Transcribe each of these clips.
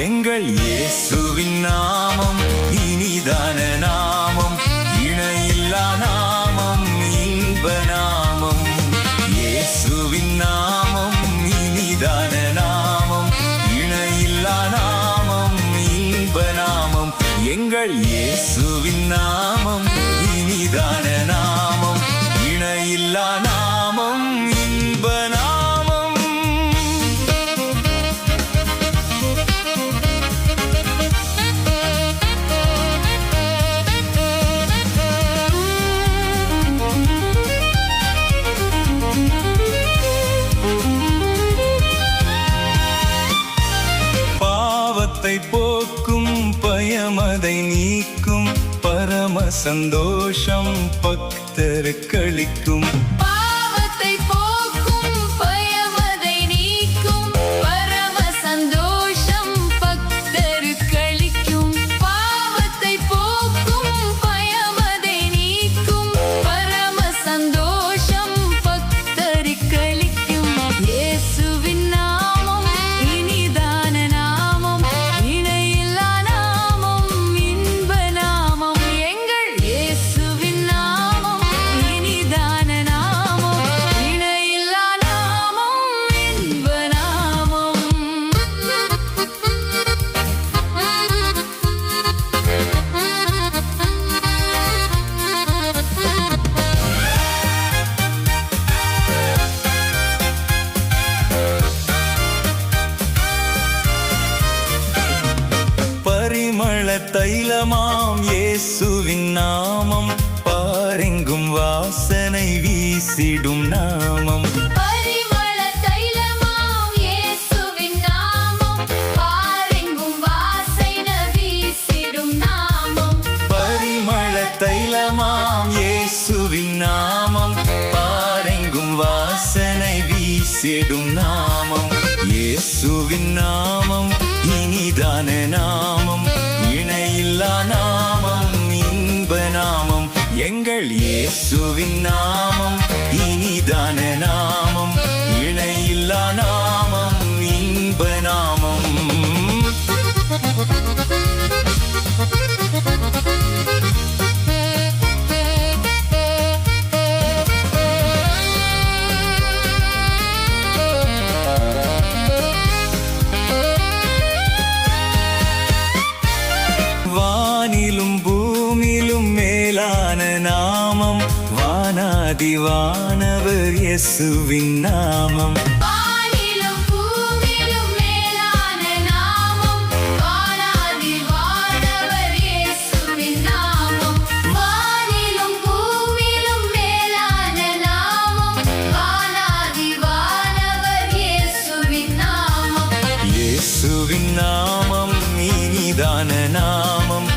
எங்கள் இயேசுவின் நாமம் இனிதான நாமம், இணையில்லா நாமம், இன்ப நாமம். இயேசுவின் நாமம் இனிதான நாமம், இணையில்லா நாமம், இன்ப நாமம். எங்கள் இயேசுவின் நாமம் இனிதான நாமம், இணையில்லா நாமம், இன்ப நாமம். பாவத்தை போக்கும், பயமதை நீக்கும், பரம சந்தோஷம் பக்தருக்களிக்கும். பாவத்தை போக்கும், பயமதை நீக்கும், பரம சந்தோஷம் பக்தருக்களிக்கும். பாவத்தை போக்கும், பயமதை நீக்கும், பரம சந்தோஷம் பக்தருக்களிக்கும். இயேசுவின் நாமம் இனிதான நாமம், இணையில்லா நாமம், இன்ப நாமம். எங்கள் இயேசுவின் நாமம் இனிதான நாமம், இணையில்லா நாமம், இன்ப நாமம். பரிமள தைலமாம் இயேசுவின் நாமம், பாரெங்கும் வாசனை வீசிடும் நாமம். பரிமள தைலமாம் இயேசுவின் நாமம், பாரெங்கும் வாசனை வீசிடும் நாமம். பரிமள தைலமாம் இயேசுவின் நாமம், பாரெங்கும் வாசனை வீசிடும் நாமம். இயேசுவின் நாமம் இனிதான நாமம், இணையில்லா நாமம், இன்ப நாமம். எங்கள் இயேசுவின் நாமம் இனிதான நாமம், இணையில்லா நாமம், இன்ப நாமம். வானிலும் பூமியிலும் மேலான நாமம், வானாதி வானவர் இயேசுவின் நாமம். வானிலும் பூமியிலும் மேலான நாமம், வானாதி வானவர் இயேசுவின் நாமம். வானிலும் பூமியிலும் மேலான நாமம், வானாதி வானவர் இயேசுவின் நாமம். இயேசுவின் நாமம் இனிதான நாமம்,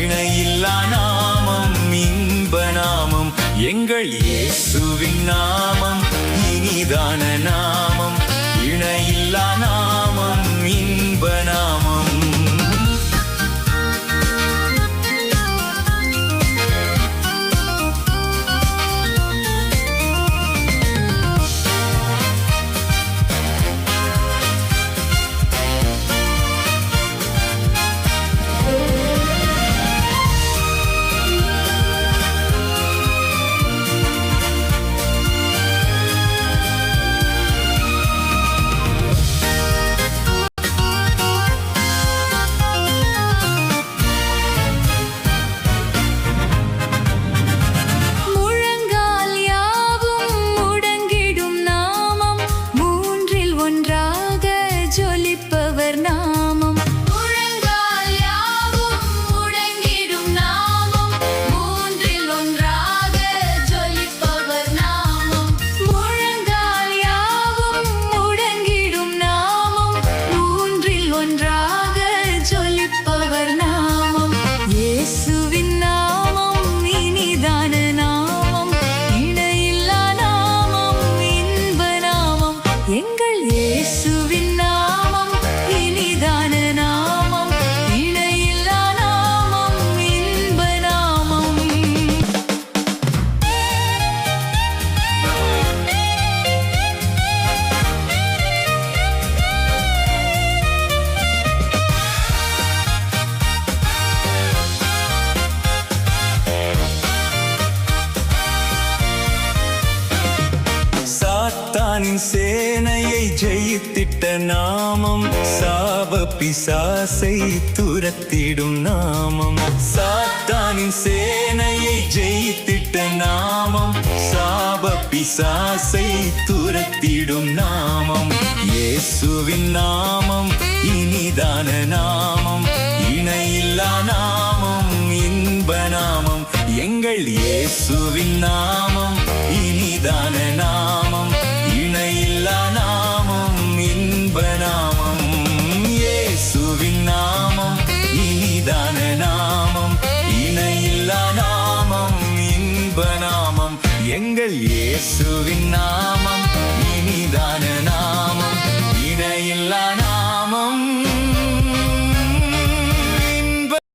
இணையில்லா நாமம், இன்ப நாமம். எங்கள் இயேசுவின் நாமம் இனிதான நாமம், இணையில்லா நாமம், இன்ப நாமம். பிசாசை துரத்திடும் நாமம், சாத்தானின் சேனையை ஜெயித்திட்ட நாமம், சாப பிசாசை துரத்திடும் நாமம். இயேசுவின் நாமம் இனிதான நாமம், இணையில்லா நாமம், இன்ப நாமம். எங்கள் இயேசுவின் நாமம் இனிதான நாமம், இணையில்லா நாமம், இன்ப நாமம். இயேசுவின் நாமம் இனிதான நாமம், இணையில்லா நாமம், இன்ப நாமம். எங்கள் இயேசுவின் நாமம் இனிதான நாமம், இணையில்லா நாமம்.